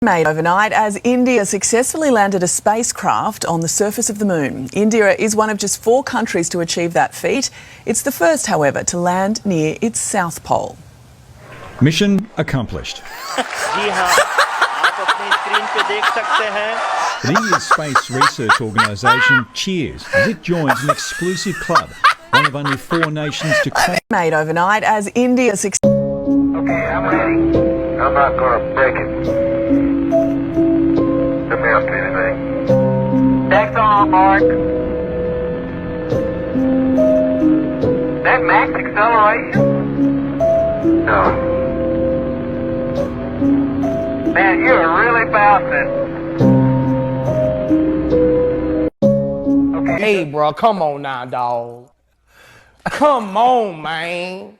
Made overnight as India successfully landed a spacecraft on the surface of the moon. India is one of just 4 countries to achieve that feat. It's the first, however, to land near its south pole. Mission accomplished. The Indian Space Research Organisation cheers as it joins an exclusive club, one of only 4 nations to claim. Made overnight as India Okay, I'm ready. I'm not going to break it. Let me ask you anything. Deck's on, Mark. That max acceleration? No. Man, you're really bouncing. Okay. Hey, bro, come on now, dawg. Come on, man.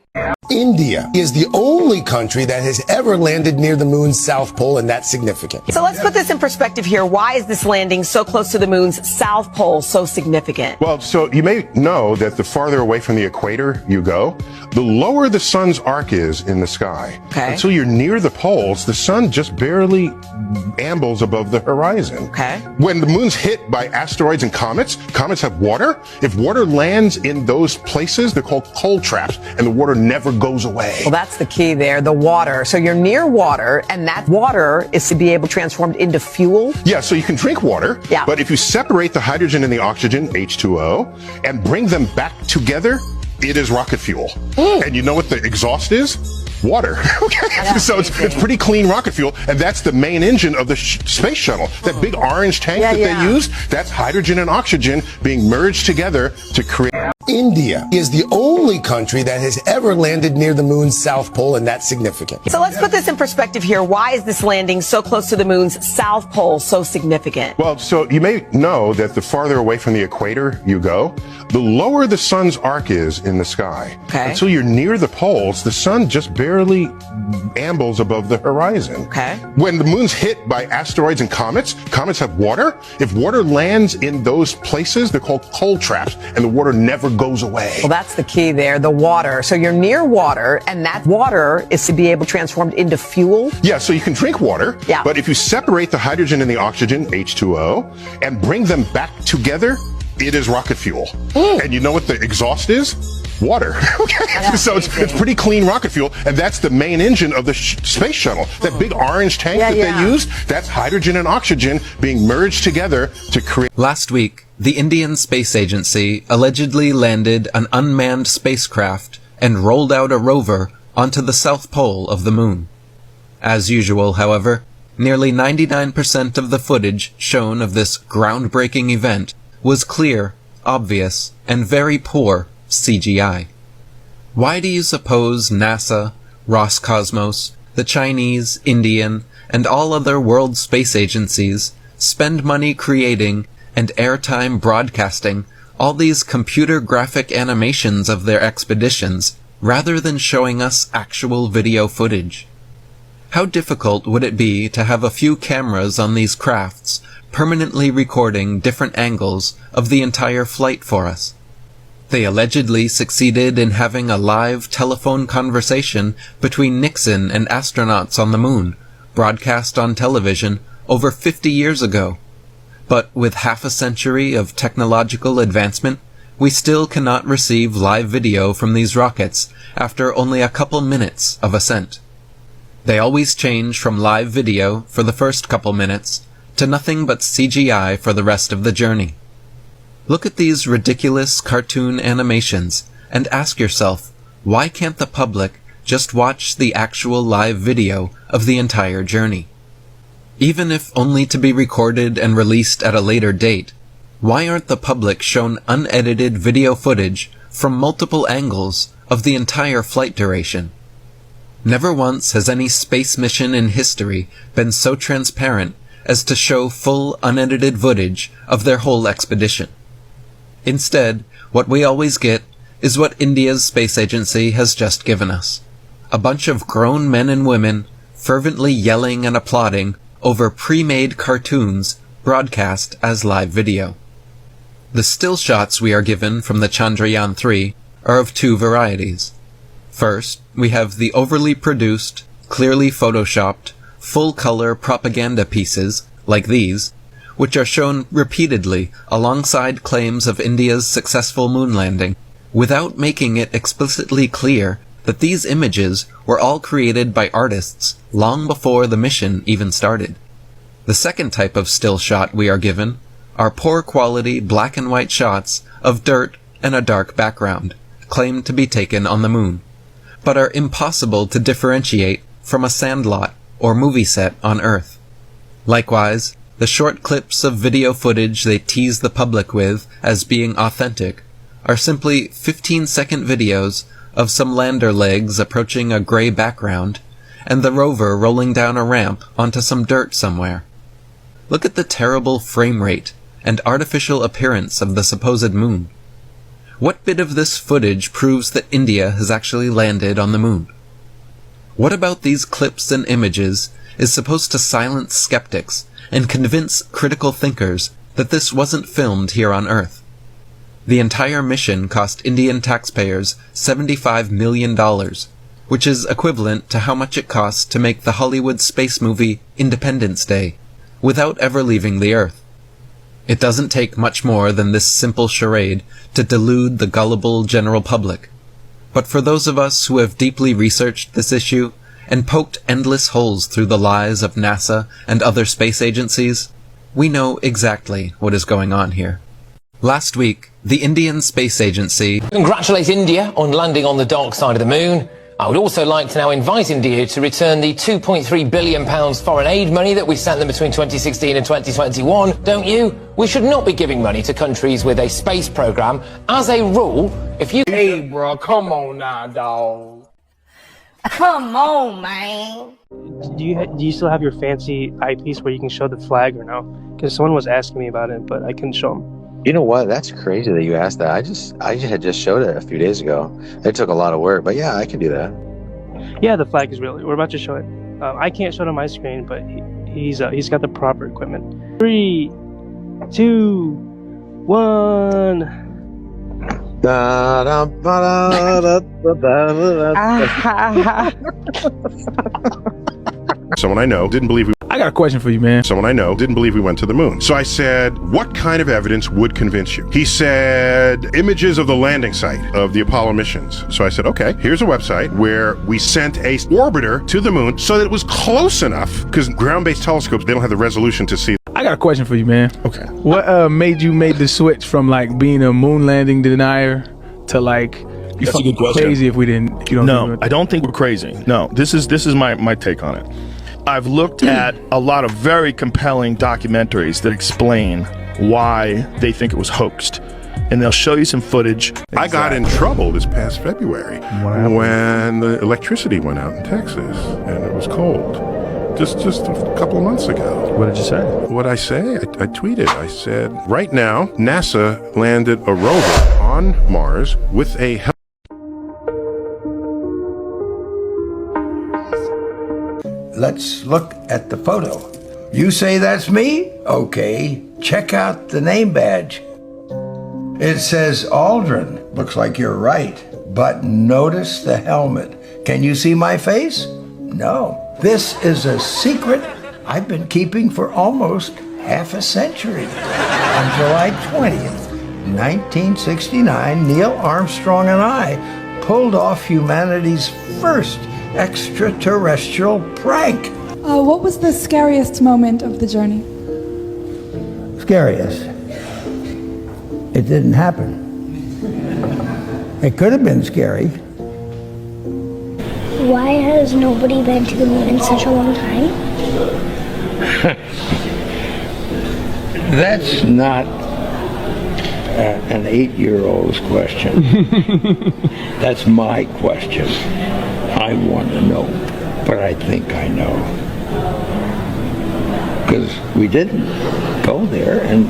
India is the only country that has ever landed near the moon's south pole, and that's significant. So let's put this in perspective here. Why is this landing so close to the moon's south pole so significant? Well, so you may know that the farther away from the equator you go, the lower the sun's arc is in the sky. Okay. Until you're near the poles, the sun just barely ambles above the horizon. Okay. When the moon's hit by asteroids and comets have water. If water lands in those places, they're called cold traps, and the water never goes away. Well, that's the key there, the water. So you're near water, and that water is to be able to transform into fuel? Yeah, so you can drink water, yeah. But if you separate the hydrogen and the oxygen, H2O, and bring them back together, it is rocket fuel. And you know what the exhaust is? Water. Okay. So it's pretty clean rocket fuel, and that's the main engine of the space shuttle. That big orange tank that they use, that's hydrogen and oxygen being merged together to create. India is the only country that has ever landed near the moon's south pole, and that's significant. So let's put this in perspective here. Why is this landing so close to the moon's south pole so significant? Well, so you may know that the farther away from the equator you go, the lower the sun's arc is in the sky. Okay. Until you're near the poles, the sun just barely ambles above the horizon. Okay. When the moon's hit by asteroids and comets have water. If water lands in those places, they're called cold traps, and the water never goes away. Well, that's the key there, the water. So you're near water, and that water is to be able to transform into fuel? Yeah, so you can drink water, yeah. But if you separate the hydrogen and the oxygen, H2O, and bring them back together, it is rocket fuel. And you know what the exhaust is? Water. Okay. So it's pretty clean rocket fuel, and that's the main engine of the space shuttle. That big orange tank that they use, that's hydrogen and oxygen being merged together to create. Last week, the Indian Space Agency allegedly landed an unmanned spacecraft and rolled out a rover onto the south pole of the moon. As usual, however, nearly 99% of the footage shown of this groundbreaking event was clear, obvious, and very poor CGI. Why do you suppose NASA, Roscosmos, the Chinese, Indian, and all other world space agencies spend money creating and airtime broadcasting all these computer graphic animations of their expeditions rather than showing us actual video footage? How difficult would it be to have a few cameras on these crafts permanently recording different angles of the entire flight for us? They allegedly succeeded in having a live telephone conversation between Nixon and astronauts on the moon, broadcast on television over 50 years ago. But with half a century of technological advancement, we still cannot receive live video from these rockets after only a couple minutes of ascent. They always change from live video for the first couple minutes to nothing but CGI for the rest of the journey. Look at these ridiculous cartoon animations and ask yourself, why can't the public just watch the actual live video of the entire journey? Even if only to be recorded and released at a later date, why aren't the public shown unedited video footage from multiple angles of the entire flight duration? Never once has any space mission in history been so transparent as to show full unedited footage of their whole expedition. Instead, what we always get is what India's space agency has just given us. A bunch of grown men and women fervently yelling and applauding over pre-made cartoons broadcast as live video. The still shots we are given from the Chandrayaan-3 are of 2 varieties. First, we have the overly produced, clearly photoshopped, full-color propaganda pieces, like these, which are shown repeatedly alongside claims of India's successful moon landing, without making it explicitly clear that these images were all created by artists long before the mission even started. The second type of still shot we are given are poor-quality black and white shots of dirt and a dark background, claimed to be taken on the moon, but are impossible to differentiate from a sandlot or movie set on Earth. Likewise, the short clips of video footage they tease the public with as being authentic are simply 15-second videos of some lander legs approaching a gray background and the rover rolling down a ramp onto some dirt somewhere. Look at the terrible frame rate and artificial appearance of the supposed moon. What bit of this footage proves that India has actually landed on the moon? What about these clips and images is supposed to silence skeptics and convince critical thinkers that this wasn't filmed here on Earth? The entire mission cost Indian taxpayers $75 million, which is equivalent to how much it costs to make the Hollywood space movie Independence Day, without ever leaving the Earth. It doesn't take much more than this simple charade to delude the gullible general public. But for those of us who have deeply researched this issue and poked endless holes through the lies of NASA and other space agencies, we know exactly what is going on here. Last week, the Indian Space Agency congratulate India on landing on the dark side of the moon. I would also like to now invite India to return the £2.3 billion foreign aid money that we sent them between 2016 and 2021, don't you? We should not be giving money to countries with a space program. As a rule, if you... Hey, bro, come on now, dog. Come on, man. Do you still have your fancy eyepiece where you can show the flag or no? Because someone was asking me about it, but I couldn't show them. You know what? That's crazy that you asked that. I had just showed it a few days ago. It took a lot of work, but yeah, I can do that. Yeah, the flag is real. We're about to show it. I can't show it on my screen, but he's got the proper equipment. 3, 2, 1. Someone I know didn't believe we... I got a question for you, man. Someone I know didn't believe we went to the moon. So I said, what kind of evidence would convince you? He said, images of the landing site of the Apollo missions. So I said, okay, here's a website where we sent a orbiter to the moon so that it was close enough, because ground-based telescopes, they don't have the resolution to see. I got a question for you, man. Okay. What made you make the switch from like being a moon landing denier to like... That's a good question. Crazy if we didn't... If you don't no, I don't think we're crazy. No, this is my take on it. I've looked at a lot of very compelling documentaries that explain why they think it was hoaxed. And they'll show you some footage. I got in trouble this past February when the electricity went out in Texas and it was cold. Just a couple of months ago. What did you say? What I say? I tweeted. I said, right now, NASA landed a rover on Mars with a Let's look at the photo. You say that's me? Okay, check out the name badge. It says Aldrin. Looks like you're right. But notice the helmet. Can you see my face? No. This is a secret I've been keeping for almost half a century. On July 20th, 1969, Neil Armstrong and I pulled off humanity's first extraterrestrial prank. What was the scariest moment of the journey? Scariest? It didn't happen. It could have been scary. Why has nobody been to the moon in such a long time? That's not an 8-year-old's question. That's my question. I want to know, but I think I know. Because we didn't go there, and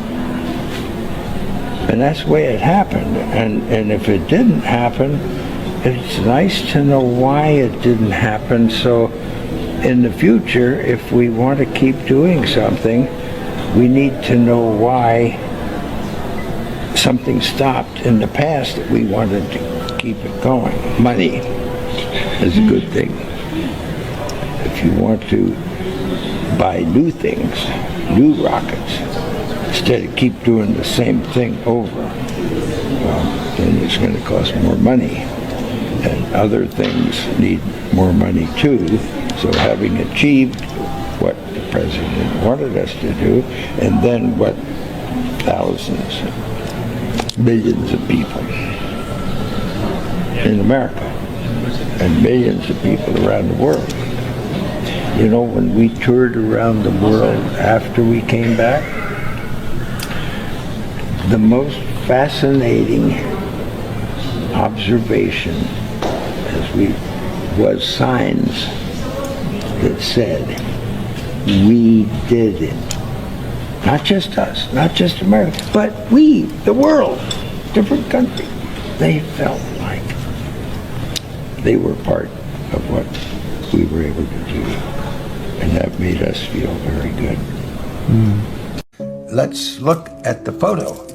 that's the way it happened. And if it didn't happen, it's nice to know why it didn't happen, so in the future, if we want to keep doing something, we need to know why something stopped in the past that we wanted to keep it going. Money is a good thing. if you want to buy new things, new rockets, instead of keep doing the same thing over, well, then it's going to cost more money. And other things need more money too. So having achieved what the president wanted us to do, and then what thousands, millions of people in America and millions of people around the world. You know, when we toured around the world after we came back, the most fascinating observation was signs that said, we did it. Not just us, not just America, but we, the world, different countries. They felt like they were part of what we were able to do. And that made us feel very good. Let's look at the photo.